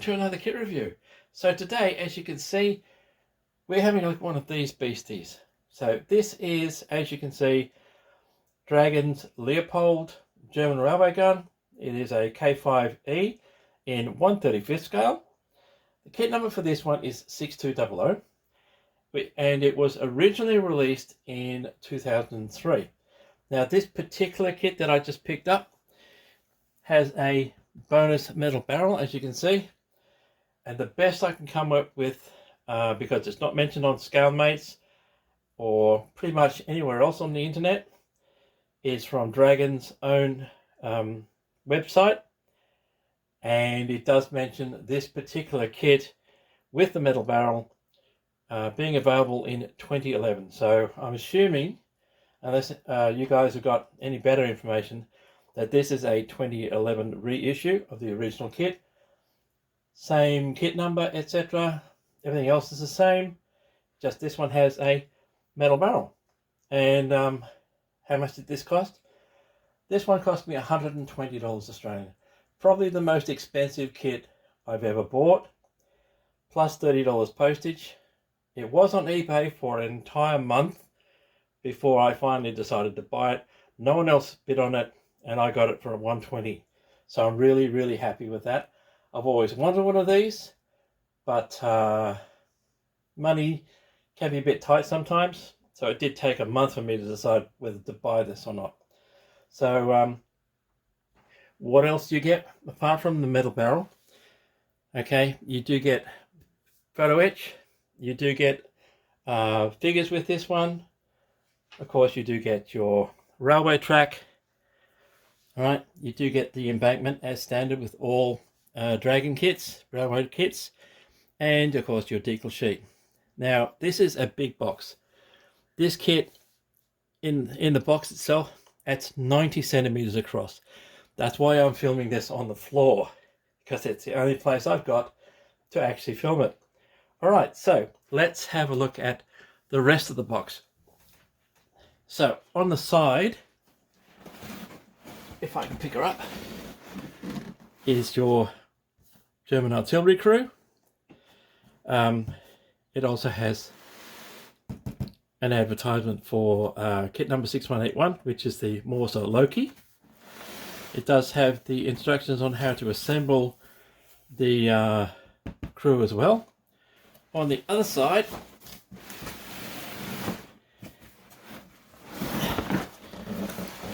to another kit review. So today, as you can see, we're having a look at one of these beasties. So this is, as you can see, Dragon's Leopold German railway gun. It is a K5E in 1/35 scale. The kit number for this one is 6200, and it was originally released in 2003. Now this particular kit that I just picked up has a bonus metal barrel, as you can see, and the best I can come up with, because it's not mentioned on ScaleMates or pretty much anywhere else on the internet, is from Dragon's own website, and it does mention this particular kit with the metal barrel being available in 2011. So I'm assuming, unless you guys have got any better information, that this is a 2011 reissue of the original kit. Same kit number, etc. Everything else is the same, just this one has a metal barrel. And how much did this cost? This one cost me $120 Australian. Probably the most expensive kit I've ever bought, plus $30 postage. It was on eBay for an entire month before I finally decided to buy it. No one else bid on it, and I got it for $120. So I'm really happy with that. I've always wanted one of these, but money can be a bit tight sometimes. So it did take a month for me to decide whether to buy this or not. So what else do you get apart from the metal barrel? Okay, you do get Photo Etch. You do get figures with this one. Of course, you do get your railway track. All right, you do get the embankment as standard with all Dragon kits, railway kits, and of course your decal sheet. Now, this is a big box. This kit in the box itself, it's 90 centimeters across. That's why I'm filming this on the floor, because it's the only place I've got to actually film it. All right, so let's have a look at the rest of the box. So on the side, if I can pick her up, is your German artillery crew. It also has an advertisement for kit number 6181, which is the Morse Loki. It does have the instructions on how to assemble the crew as well. On the other side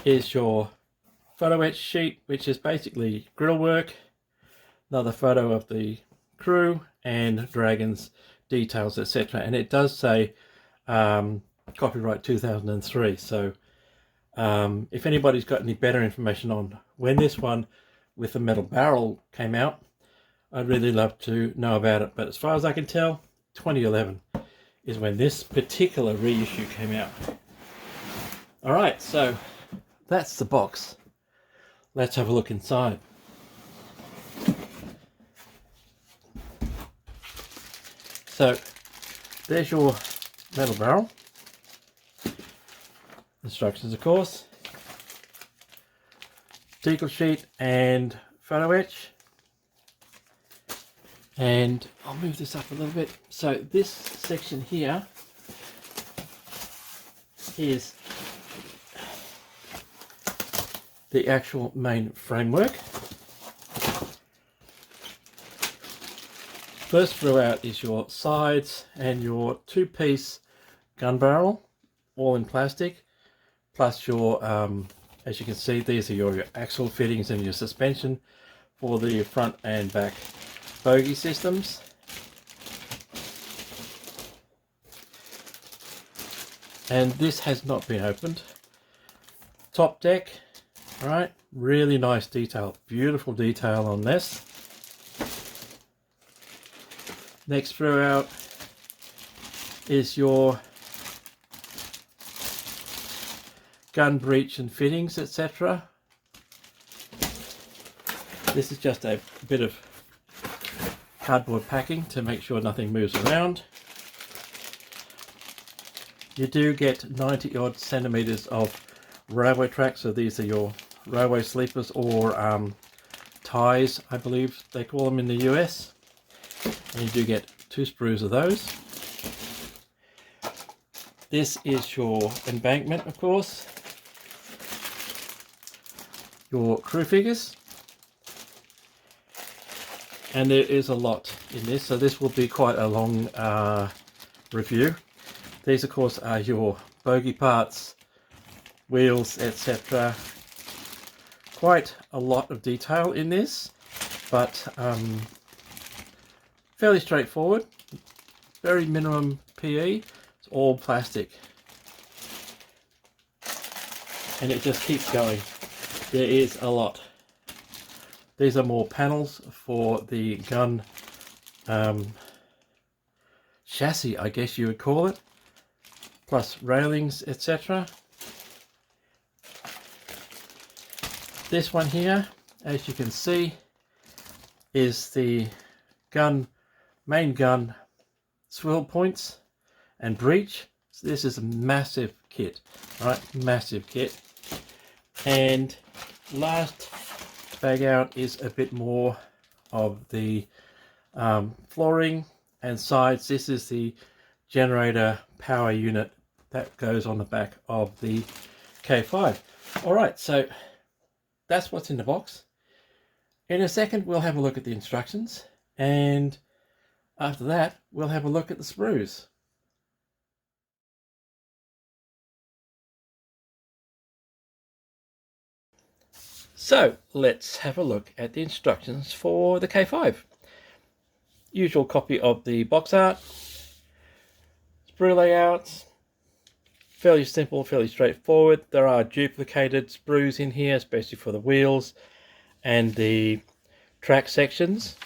is your photo etch sheet, which is basically grill work, another photo of the crew and Dragon's details, etc. And it does say copyright 2003. So if anybody's got any better information on when this one with the metal barrel came out, I'd really love to know about it. But as far as I can tell, 2011 is when this particular reissue came out. All right, so that's the box. Let's have a look inside. So there's your metal barrel. Instructions, of course. Decal sheet and photo etch. And I'll move this up a little bit. So this section here is the actual main framework. First throughout is your sides and your two-piece gun barrel, all in plastic, plus your, as you can see, these are your axle fittings and your suspension for the front and back bogey systems. And this has not been opened. Top deck, all right, really nice detail, beautiful detail on this. Next throughout is your gun breech and fittings, etc. This is just a bit of cardboard packing to make sure nothing moves around. You do get 90 odd centimeters of railway track, so these are your railway sleepers, or ties, I believe they call them in the US. and you do get 2 sprues of those. This is your embankment, of course, your crew figures, and there is a lot in this, so this will be quite a long review. These, of course, are your bogie parts, wheels, etc. Quite a lot of detail in this, but fairly straightforward. Very minimum PE. It's all plastic, and it just keeps going. There is a lot. These are more panels for the gun chassis, I guess you would call it, plus railings, etc. This one here, as you can see, is the main gun swivel points and breech. So this is a massive kit, right? Massive kit. And last bag out is a bit more of the flooring and sides. This is the generator power unit that goes on the back of the K5. All right, so that's what's in the box. In a second, we'll have a look at the instructions, and after that, we'll have a look at the sprues. So let's have a look at the instructions for the K5. Usual copy of the box art, sprue layouts, fairly simple, fairly straightforward. There are duplicated sprues in here, especially for the wheels and the track sections.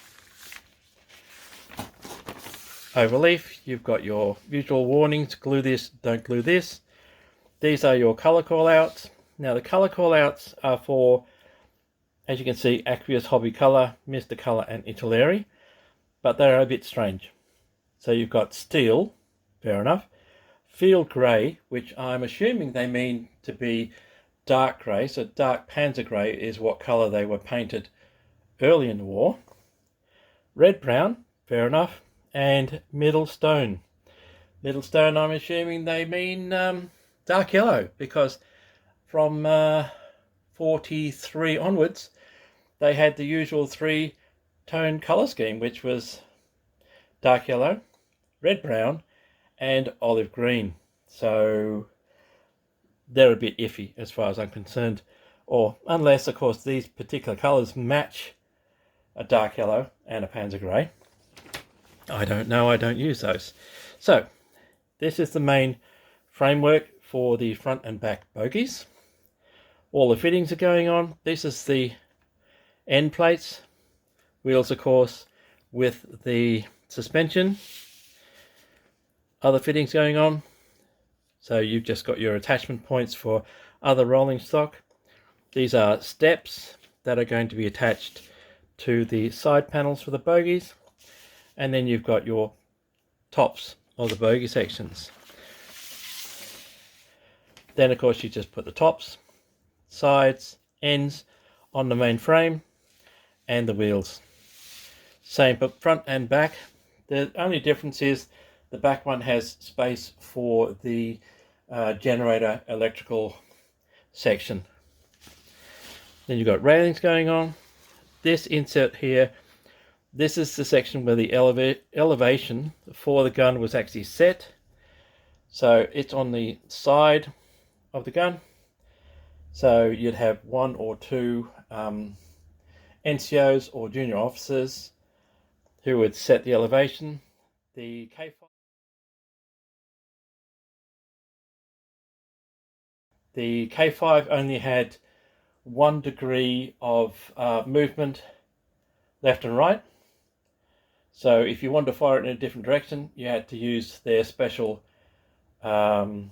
Overleaf, you've got your usual warnings: glue this, don't glue this. These are your color callouts. Now the color callouts are for, as you can see, Aqueous Hobby Color, Mr. Color and Italeri, but they're a bit strange. So you've got steel, fair enough, field grey, which I'm assuming they mean to be dark grey, so dark panzer grey is what colour they were painted early in the war, red brown, fair enough, and middle stone. Middle stone, I'm assuming they mean dark yellow, because from 43 onwards they had the usual 3-tone colour scheme, which was dark yellow, red brown and olive green. So they're a bit iffy as far as I'm concerned, or unless of course these particular colours match a dark yellow and a panzer grey. I don't know, I don't use those. So this is the main framework for the front and back bogies. All the fittings are going on. This is the end plates, wheels of course with the suspension, other fittings going on. So you've just got your attachment points for other rolling stock. These are steps that are going to be attached to the side panels for the bogies, and then you've got your tops of the bogie sections. Then of course you just put the tops, sides, ends on the main frame, and the wheels. Same for front and back. The only difference is the back one has space for the generator electrical section. Then you've got railings going on. This insert here, this is the section where the elevation for the gun was actually set. So it's on the side of the gun. So you'd have 1 or 2 NCOs or junior officers who would set the elevation. The K5 only had 1 degree of movement left and right. So if you wanted to fire it in a different direction, you had to use their special turntable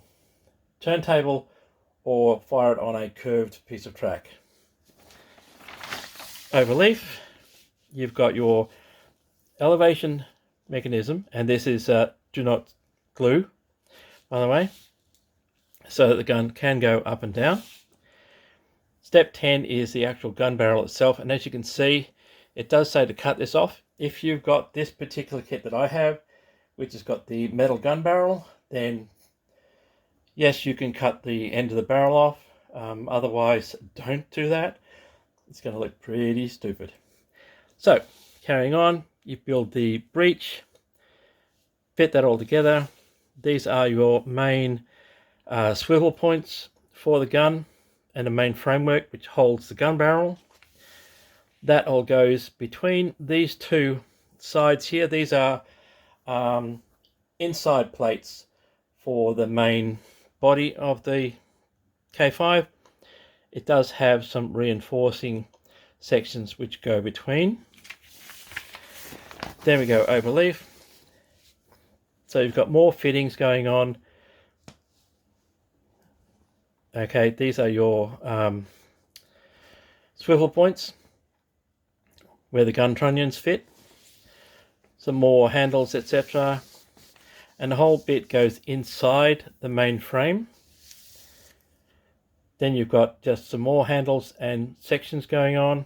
or fire it on a curved piece of track. Overleaf, you've got your elevation mechanism, and this is do not glue, by the way, so that the gun can go up and down. Step 10 is the actual gun barrel itself, and as you can see, it does say to cut this off. if you've got this particular kit that I have, which has got the metal gun barrel, then yes, you can cut the end of the barrel off. Otherwise, don't do that. It's going to look pretty stupid. So, carrying on, you build the breech, fit that all together. These are your main swivel points for the gun and the main framework which holds the gun barrel. That all goes between these two sides here. These are inside plates for the main body of the K5. It does have some reinforcing sections which go between. Then we go overleaf. So you've got more fittings going on. Okay, these are your swivel points where the gun trunnions fit. Some more handles, etc. And the whole bit goes inside the main frame. Then you've got just some more handles and sections going on.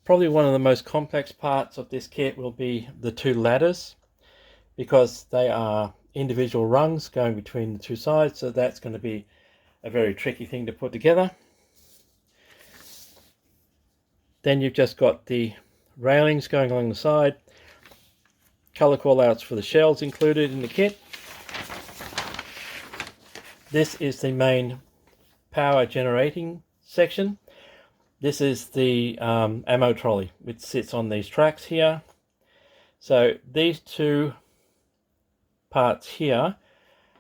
Probably one of the most complex parts of this kit will be the two ladders, because they are individual rungs going between the two sides, so that's going to be a very tricky thing to put together. Then you've just got the railings going along the side, color callouts for the shells included in the kit. This is the main power generating section. This is the ammo trolley which sits on these tracks here. So these two parts here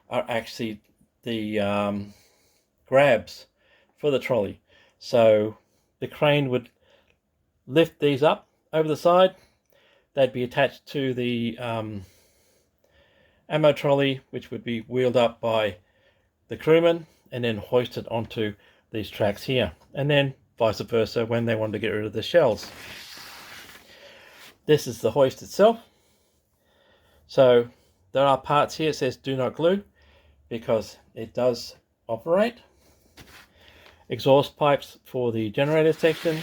are actually the grabs for the trolley. So the crane would lift these up over the side. They'd be attached to the ammo trolley, which would be wheeled up by the crewman and then hoisted onto these tracks here, and then vice versa when they want to get rid of the shells. This is the hoist itself. So there are parts here that says do not glue, because it does operate. Exhaust pipes for the generator section,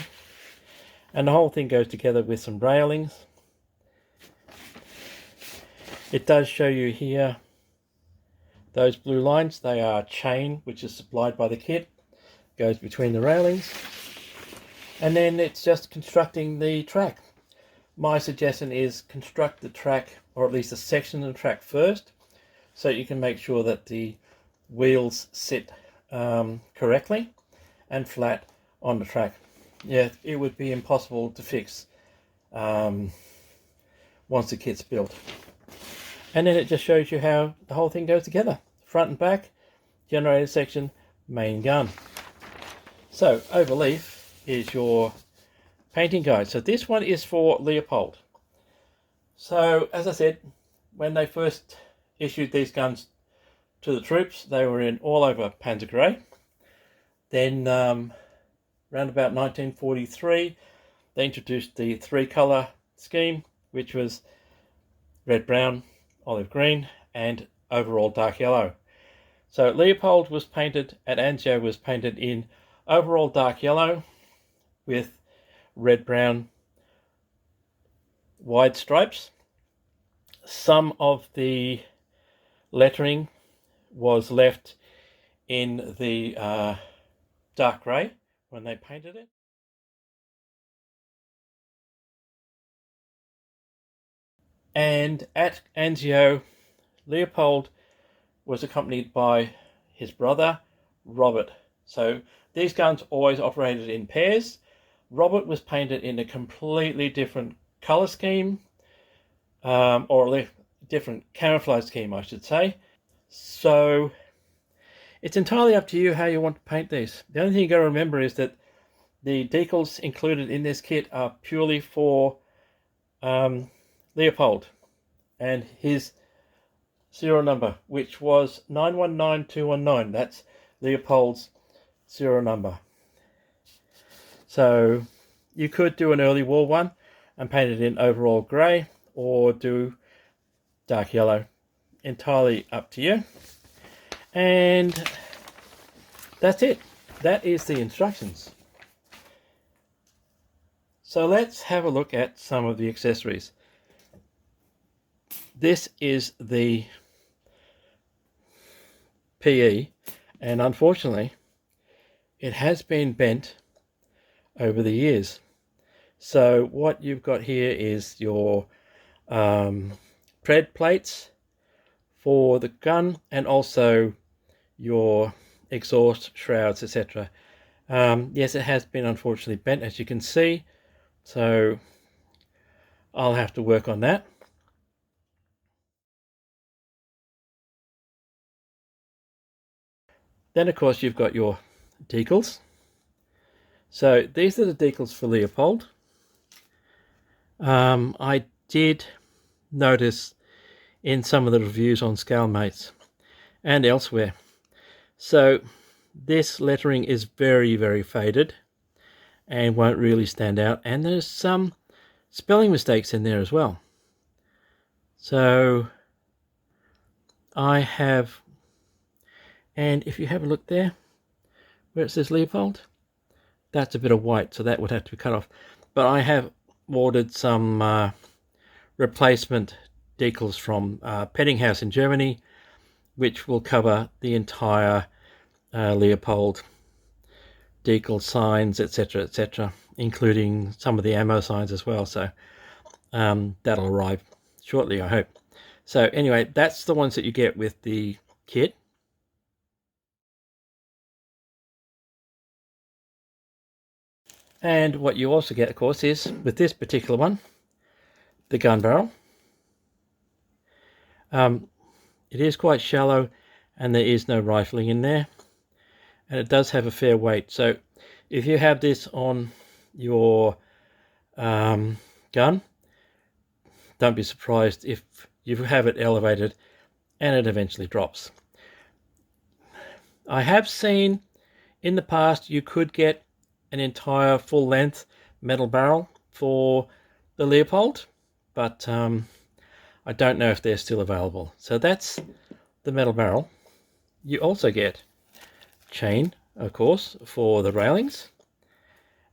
and the whole thing goes together with some railings. It does show you here those blue lines. They are chain which is supplied by the kit, goes between the railings, and then it's just constructing the track. My suggestion is construct the track, or at least a section of the track first, so you can make sure that the wheels sit correctly and flat on the track. Yeah, it would be impossible to fix once the kit's built. And then it just shows you how the whole thing goes together. Front and back, generator section, main gun. So overleaf is your painting guide. So this one is for Leopold. So as I said, when they first issued these guns to the troops, they were in all over Panzer Grey. Then around about 1943, they introduced the three-colour scheme, which was red, brown, olive green, and overall dark yellow. So Leopold was painted, at Anzio was painted in overall dark yellow with red, brown, wide stripes. Some of the lettering was left in the dark grey when they painted it. And at Anzio, Leopold was accompanied by his brother, Robert. So these guns always operated in pairs. Robert was painted in a completely different colour scheme, or a different camouflage scheme, I should say. So it's entirely up to you how you want to paint these. The only thing you got to remember is that the decals included in this kit are purely for Leopold and his serial number, which was 919219. That's Leopold's serial number. So you could do an early war one and paint it in overall grey, or do dark yellow. Entirely up to you. And that's it. That is the instructions. So let's have a look at some of the accessories. This is the PE, and unfortunately it has been bent over the years. So what you've got here is your pred plates for the gun, and also your exhaust shrouds, etc. Yes, it has been unfortunately bent, as you can see, so I'll have to work on that. Then of course you've got your decals. So these are the decals for Leopold. I did notice in some of the reviews on ScaleMates and elsewhere. So this lettering is very, very faded and won't really stand out. And there's some spelling mistakes in there as well. So I have, and if you have a look there, where it says Leopold, that's a bit of white, so that would have to be cut off. But I have ordered some replacement decals from Pettinghaus in Germany, which will cover the entire Leopold decal signs, etc., etc., including some of the ammo signs as well. So that'll arrive shortly, I hope. So anyway, that's the ones that you get with the kit. And what you also get, of course, is with this particular one, the gun barrel. It is quite shallow and there is no rifling in there, and it does have a fair weight. So if you have this on your gun, don't be surprised if you have it elevated and it eventually drops. I have seen in the past you could get an entire full length metal barrel for the Leopold, but I don't know if they're still available. So that's the metal barrel. You also get chain, of course, for the railings,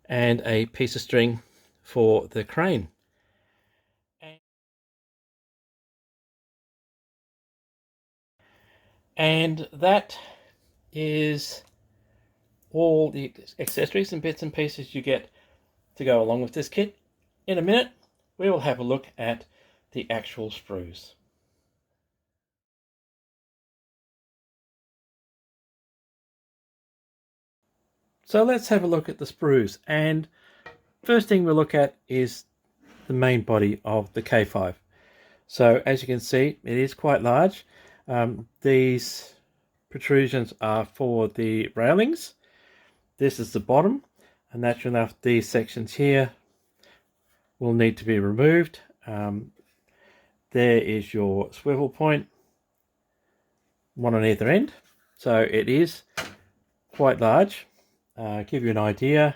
and a piece of string for the crane. And that is all the accessories and bits and pieces you get to go along with this kit. In a minute, we will have a look at the actual sprues. So let's have a look at the sprues, and first thing we'll look at is the main body of the K5. So as you can see, it is quite large. These protrusions are for the railings. This is the bottom, and naturally enough, these sections here will need to be removed. There is your swivel point, one on either end. So it is quite large. Give you an idea,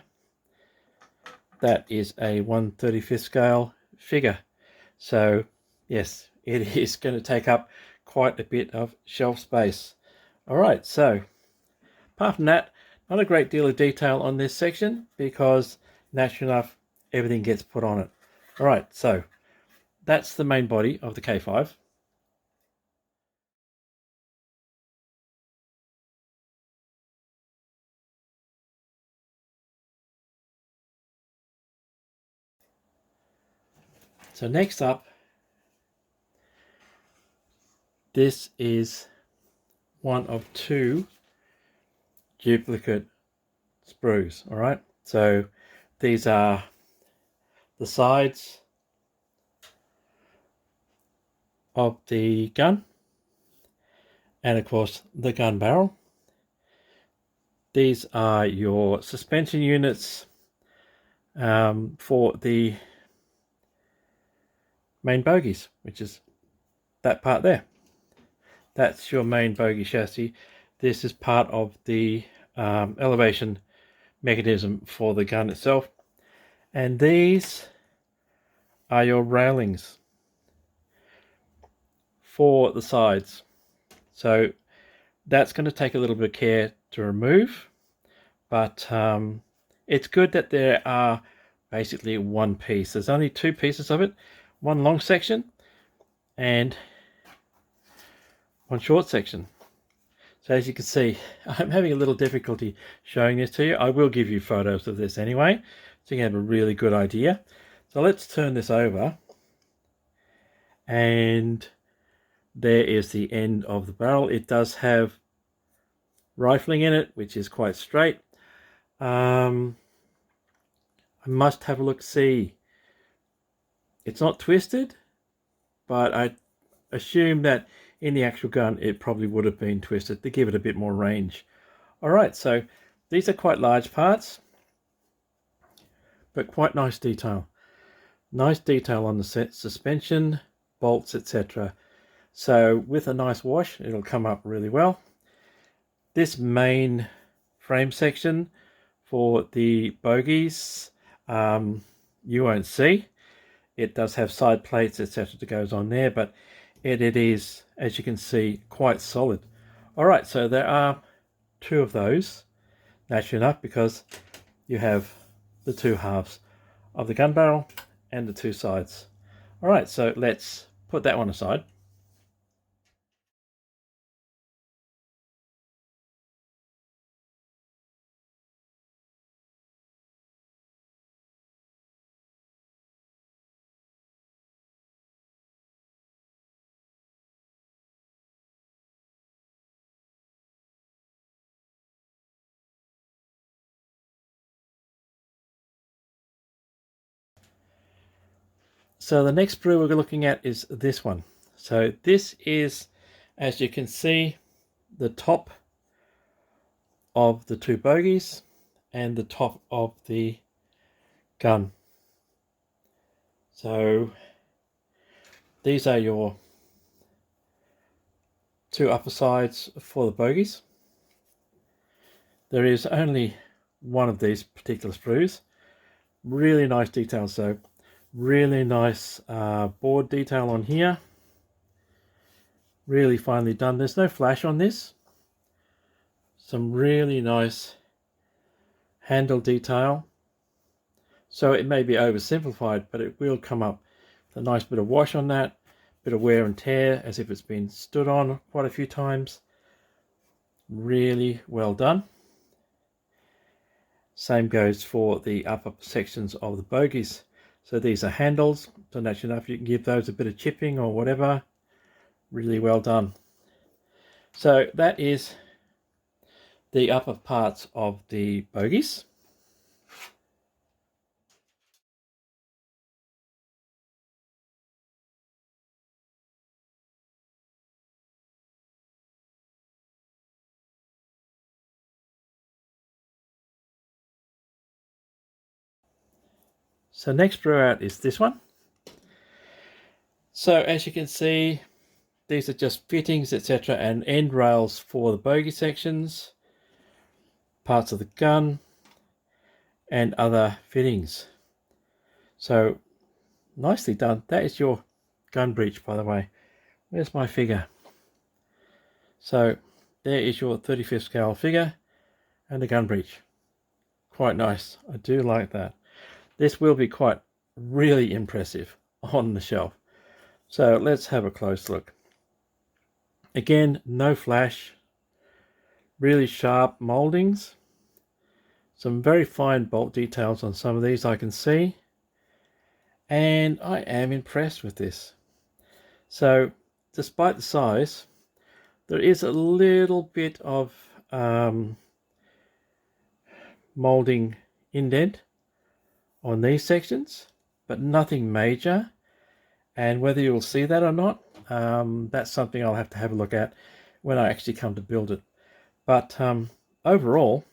that is a 1/35 scale figure. So yes, it is going to take up quite a bit of shelf space. All right, so apart from that, not a great deal of detail on this section because naturally enough, everything gets put on it. All right, so that's the main body of the K5. So next up, this is one of two duplicate sprues. All right, so these are the sides of the gun, and of course the gun barrel. These are your suspension units for the main bogies, which is that part there. That's your main bogie chassis. This is part of the elevation mechanism for the gun itself. And these are your railings for the sides. So that's going to take a little bit of care to remove, but it's good that there are basically one piece. There's only two pieces of it, one long section and one short section. So as you can see, I'm having a little difficulty showing this to you. I will give you photos of this anyway, so you can have a really good idea. So let's turn this over, and there is the end of the barrel. It does have rifling in it, which is quite straight. I must have a look, see. It's not twisted, but I assume that in the actual gun it probably would have been twisted to give it a bit more range. Alright, so these are quite large parts, but quite nice detail. Nice detail on the suspension, bolts, etc. So with a nice wash, it'll come up really well. This main frame section for the bogies, you won't see. It does have side plates, etc. that goes on there, but it is, as you can see, quite solid. Alright, so there are two of those, naturally enough, because you have the two halves of the gun barrel and the two sides. Alright, so let's put that one aside. So the next sprue we're looking at is this one. So this is, as you can see, the top of the two bogies and the top of the gun. So these are your two upper sides for the bogies. There is only one of these particular sprues. Really nice details though. Really nice board detail on here. Really finely done. There's no flash on this. Some really nice handle detail. So it may be oversimplified, but it will come up with a nice bit of wash on that. Bit of wear and tear as if it's been stood on quite a few times. Really well done. Same goes for the upper sections of the bogies. So these are handles, so naturally enough you can give those a bit of chipping or whatever. Really well done. So that is the upper parts of the bogies. So next sprue out is this one. So as you can see, these are just fittings, etc., and end rails for the bogie sections, parts of the gun, and other fittings. So nicely done. That is your gun breech, by the way. Where's my figure? So there is your 35th scale figure and the gun breech. Quite nice. I do like that. This will be quite really impressive on the shelf. So let's have a close look. Again, no flash. Really sharp moldings. Some very fine bolt details on some of these I can see. And I am impressed with this. So despite the size, there is a little bit of molding indent on these sections, but nothing major. And whether you'll see that or not, that's something I'll have to have a look at when I actually come to build it. But overall,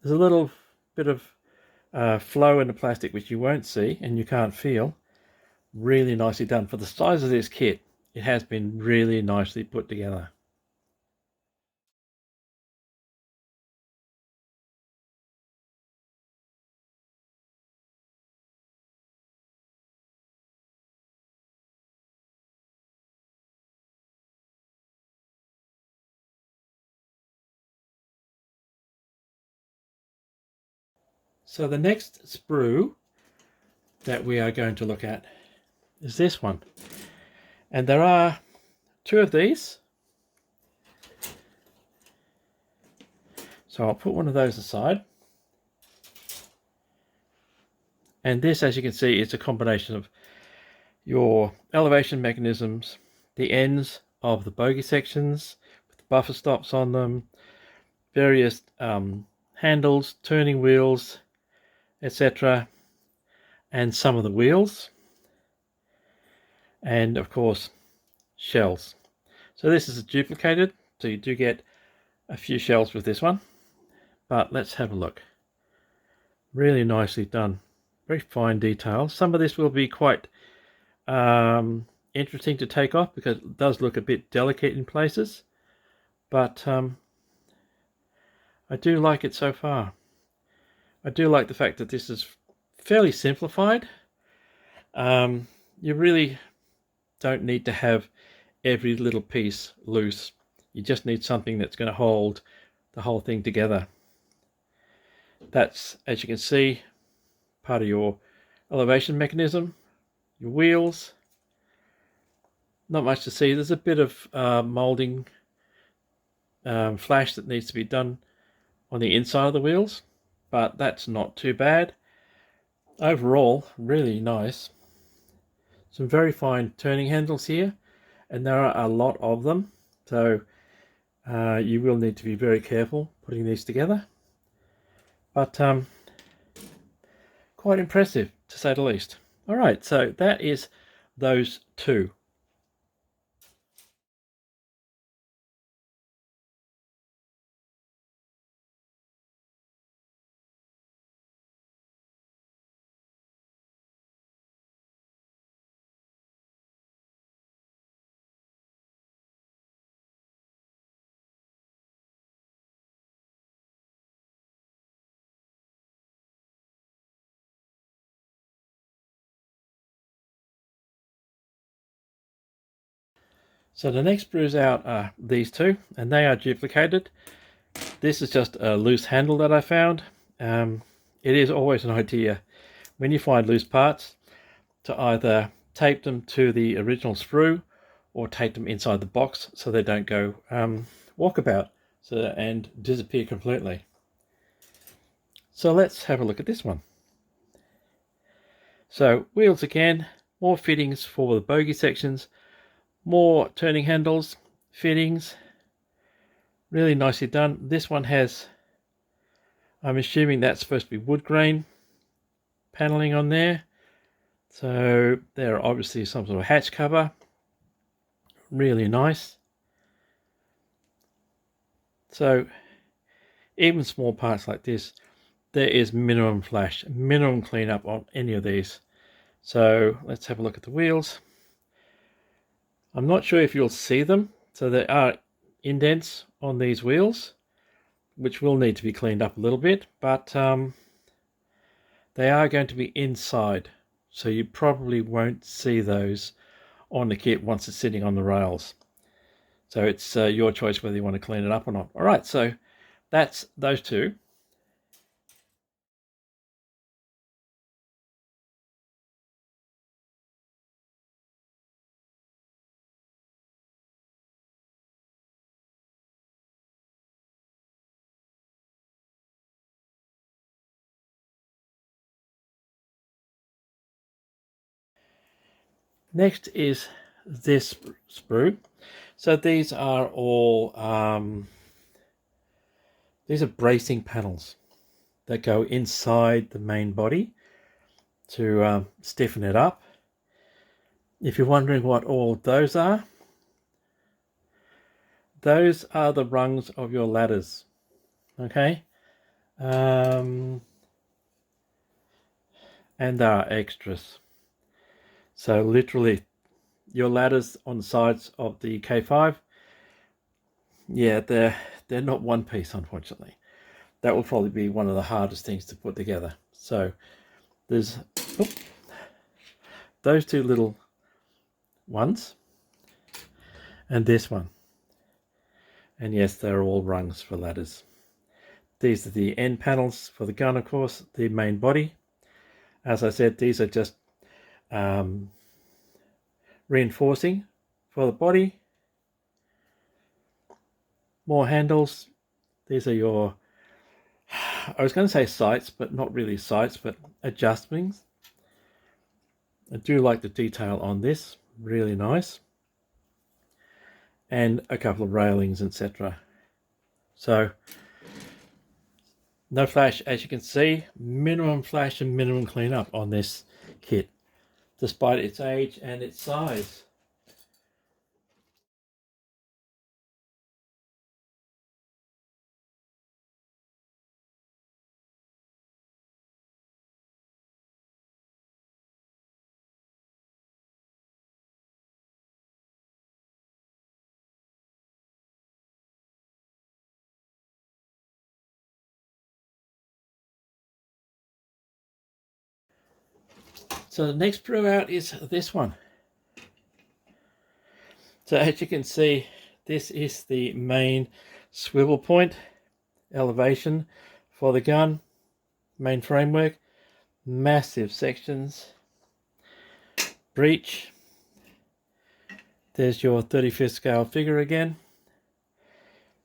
there's a little bit of flow in the plastic which you won't see and you can't feel. Really nicely done. For the size of this kit, it has been really nicely put together. So the next sprue that we are going to look at is this one. And there are two of these. So I'll put one of those aside. And this, as you can see, is a combination of your elevation mechanisms, the ends of the bogie sections with the buffer stops on them, various handles, turning wheels, etc., and some of the wheels, and of course shells. So this is duplicated, so you do get a few shells with this one, but let's have a look. Really nicely done, very fine detail. Some of this will be quite interesting to take off because it does look a bit delicate in places, but I do like it so far. I do like the fact that this is fairly simplified. You really don't need to have every little piece loose. You just need something that's going to hold the whole thing together. That's, as you can see, part of your elevation mechanism, your wheels. Not much to see. There's a bit of molding flash that needs to be done on the inside of the wheels, but that's not too bad. Overall, really nice. Some very fine turning handles here, and there are a lot of them, so you will need to be very careful putting these together, but quite impressive to say the least. All right, so that is those two. So the next sprues out are these two, and they are duplicated. This is just a loose handle that I found. It is always an idea when you find loose parts to either tape them to the original sprue or tape them inside the box so they don't go walkabout and disappear completely. So let's have a look at this one. So wheels again, more fittings for the bogie sections, more turning handles, fittings, really nicely done. This one has, I'm assuming that's supposed to be wood grain paneling on there. So there are obviously some sort of hatch cover, really nice. So even small parts like this, there is minimum flash, minimum cleanup on any of these. So let's have a look at the wheels. I'm not sure if you'll see them. So there are indents on these wheels, which will need to be cleaned up a little bit, but they are going to be inside. So you probably won't see those on the kit once it's sitting on the rails. So it's your choice whether you want to clean it up or not. All right, so that's those two. Next is this sprue. So these are all these are bracing panels that go inside the main body to stiffen it up. If you're wondering what all those are the rungs of your ladders. Okay, and there are extras. So literally your ladders on the sides of the K5, yeah, they're not one piece, unfortunately. That will probably be one of the hardest things to put together. So there's those two little ones and this one, and yes, they're all rungs for ladders. These are the end panels for the gun, of course, the main body. As I said, these are just reinforcing for the body. More handles. These are your, I was going to say sights, but not really sights, but adjustments. I do like the detail on this, really nice. And a couple of railings, etc. So, no flash, as you can see, minimum flash and minimum cleanup on this kit, despite its age and its size. So the next Sprue out is this one. So as you can see, this is the main swivel point elevation for the gun, main framework, massive sections, breech. There's your 35th scale figure again.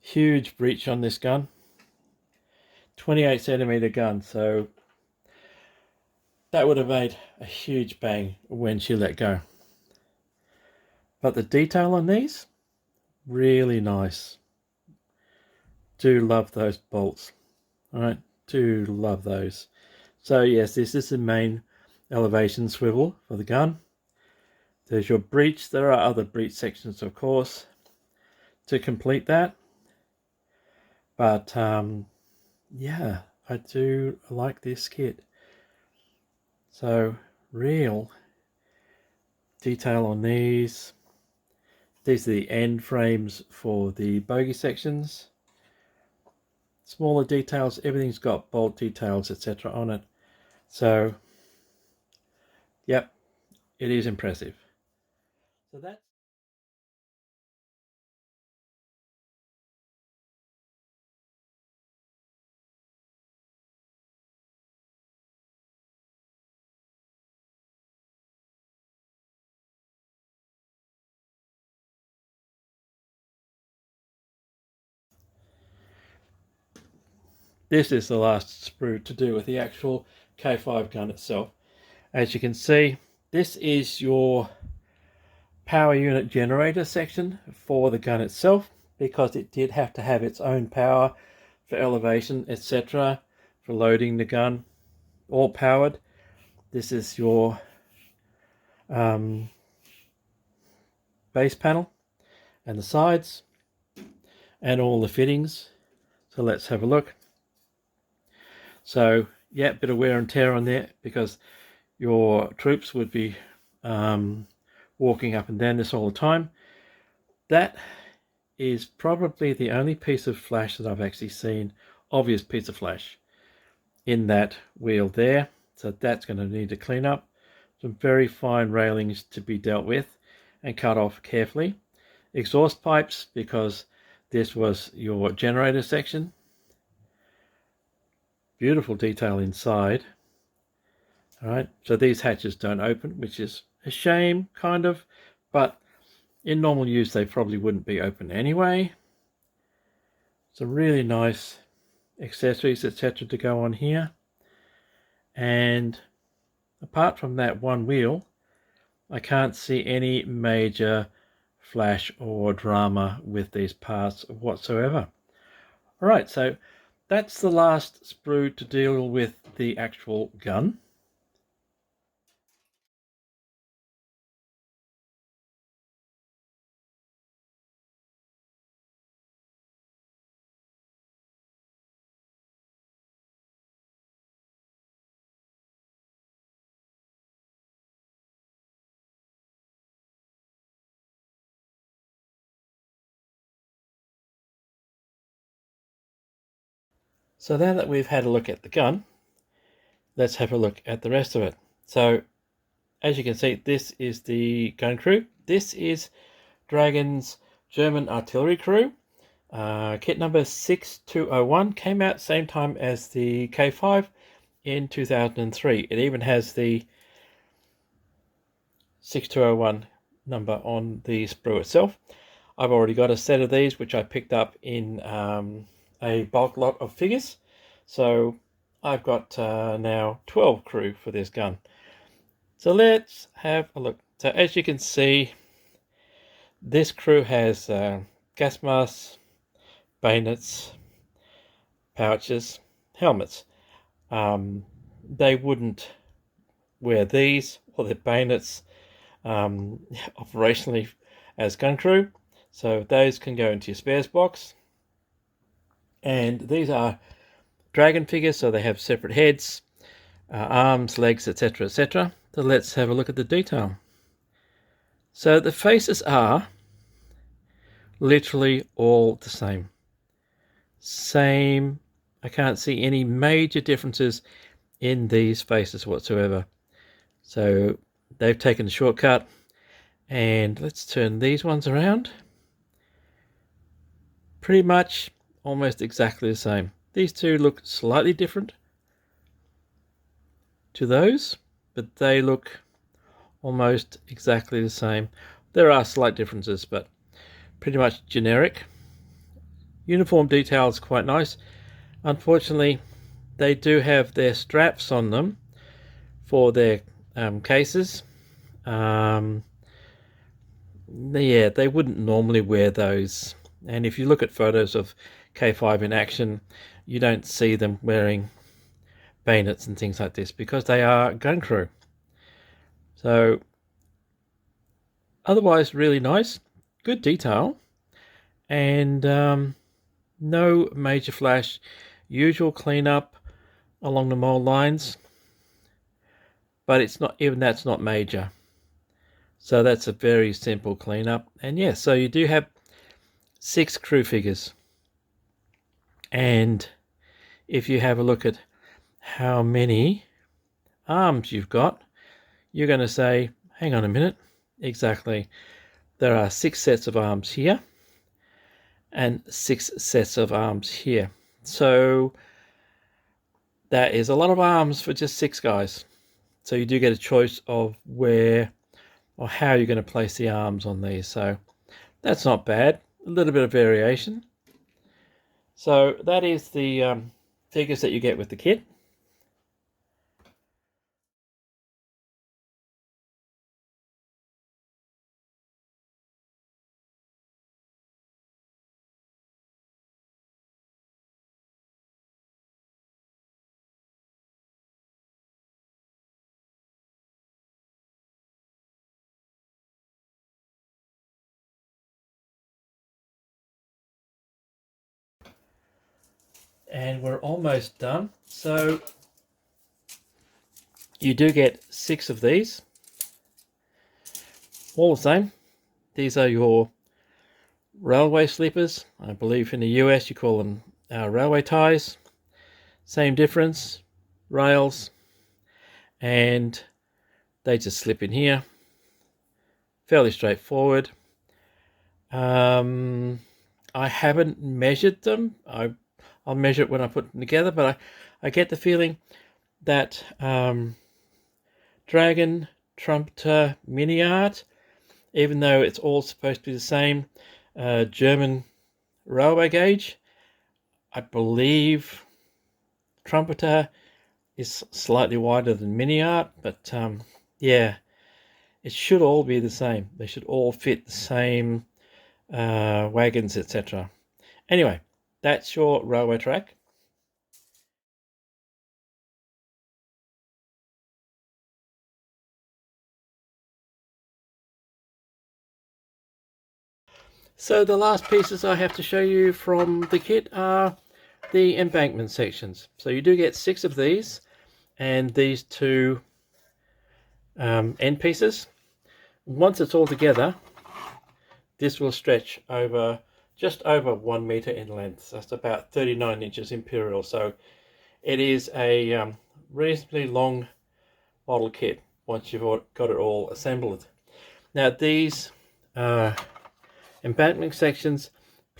Huge breech on this gun. 28 centimeter gun, so that would have made a huge bang when she let go. But the detail on these, really nice. Do love those bolts. Alright, do love those. So yes, this is the main elevation swivel for the gun. There's your breech. There are other breech sections, of course, to complete that. But yeah, I do like this kit. So real detail on these. These are the end frames for the bogey sections. Smaller details, everything's got bolt details, etc. on it. So, yep, it is impressive. So that's this is the last sprue to do with the actual K5 gun itself. As you can see, this is your power unit generator section for the gun itself, because it did have to have its own power for elevation, etc., for loading the gun, all powered. This is your base panel and the sides and all the fittings. So let's have a look. So yeah, a bit of wear and tear on there, because your troops would be walking up and down this all the time. That is probably the only piece of flash that I've actually seen, obvious piece of flash, in that wheel there. So that's going to need to clean up. Some very fine railings to be dealt with and cut off carefully. Exhaust pipes, because this was your generator section. Beautiful detail inside. All right, so these hatches don't open, which is a shame, kind of, but in normal use they probably wouldn't be open anyway. Some really nice accessories, etc., to go on here. And apart from that one wheel, I can't see any major flash or drama with these parts whatsoever. All right, so that's the last sprue to deal with the actual gun. So now that we've had a look at the gun, let's have a look at the rest of it. So as you can see, this is the gun crew. This is Dragon's German artillery crew. Kit number 6201 came out same time as the K5 in 2003. It even has the 6201 number on the sprue itself. I've already got a set of these which I picked up in a bulk lot of figures. So I've got now 12 crew for this gun. So let's have a look. So as you can see, this crew has gas masks, bayonets, pouches, helmets. They wouldn't wear these or their bayonets operationally as gun crew, so those can go into your spares box. And these are dragon figures, so they have separate heads, arms, legs, etc, etc. So let's have a look at the detail. So the faces are literally all the same. I can't see any major differences in these faces whatsoever. So they've taken a shortcut, and let's turn these ones around. Pretty much almost exactly the same. These two look slightly different to those, but they look almost exactly the same. There are slight differences, but pretty much generic. Uniform detail is quite nice. Unfortunately, they do have their straps on them for their cases. Yeah, they wouldn't normally wear those. And if you look at photos of K5 in action, you don't see them wearing bayonets and things like this because they are gun crew. So otherwise really nice, good detail, and no major flash. Usual cleanup along the mold lines, but it's not, even that's not major. So that's a very simple cleanup. And yeah, so you do have 6 crew figures. And if you have a look at how many arms you've got, you're going to say, hang on a minute, exactly. There are 6 sets of arms here and 6 sets of arms here. So that is a lot of arms for just 6 guys. So you do get a choice of where or how you're going to place the arms on these. So that's not bad. A little bit of variation. So that is the figures that you get with the kit. And we're almost done. So you do get 6 of these, all the same. These are your railway sleepers. I believe in the US you call them railway ties. Same difference, rails, and they just slip in here. Fairly straightforward. I haven't measured them. I'll measure it when I put them together, but I get the feeling that Dragon, Trumpeter, Mini Art, even though it's all supposed to be the same German railway gauge, I believe Trumpeter is slightly wider than Mini Art, but yeah, it should all be the same. They should all fit the same wagons, etc. Anyway, that's your railway track. So the last pieces I have to show you from the kit are the embankment sections. So you do get 6 of these, and these 2 end pieces. Once it's all together, this will stretch over just over 1 meter in length. That's about 39 inches imperial. So it is a reasonably long model kit once you've got it all assembled. Now these embankment sections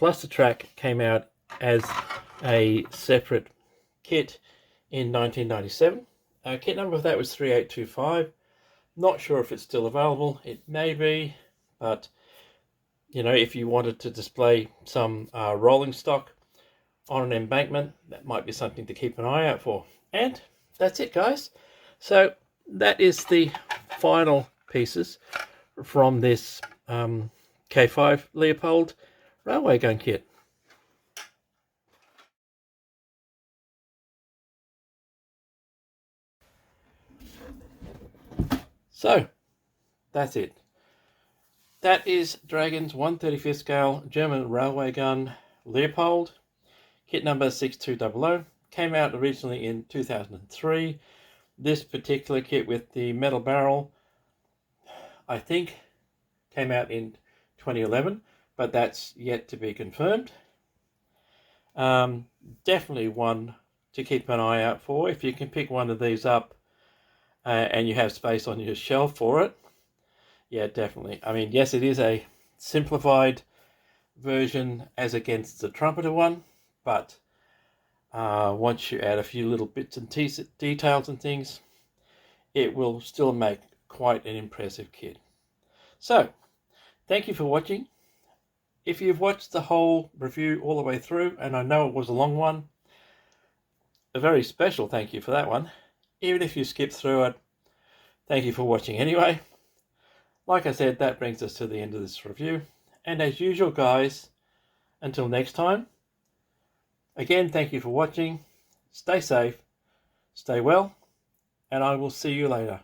plus the track came out as a separate kit in 1997. Kit number of that was 3825. Not sure if it's still available. It may be, but you know, if you wanted to display some rolling stock on an embankment, that might be something to keep an eye out for. And that's it, guys. So that is the final pieces from this K5 Leopold railway gun kit. So that's it. That is Dragon's 1/35 scale German railway gun Leopold, kit number 6200. Came out originally in 2003. This particular kit with the metal barrel, I think, came out in 2011, but that's yet to be confirmed. Definitely one to keep an eye out for. If you can pick one of these up and you have space on your shelf for it, yeah, definitely. I mean, yes, it is a simplified version as against the trumpeter one, but once you add a few little bits and details and things, it will still make quite an impressive kit. So, thank you for watching. If you've watched the whole review all the way through, and I know it was a long one, a very special thank you for that one. Even if you skipped through it, thank you for watching anyway. Like I said, that brings us to the end of this review. And as usual, guys, until next time, again, thank you for watching. Stay safe, stay well, and I will see you later.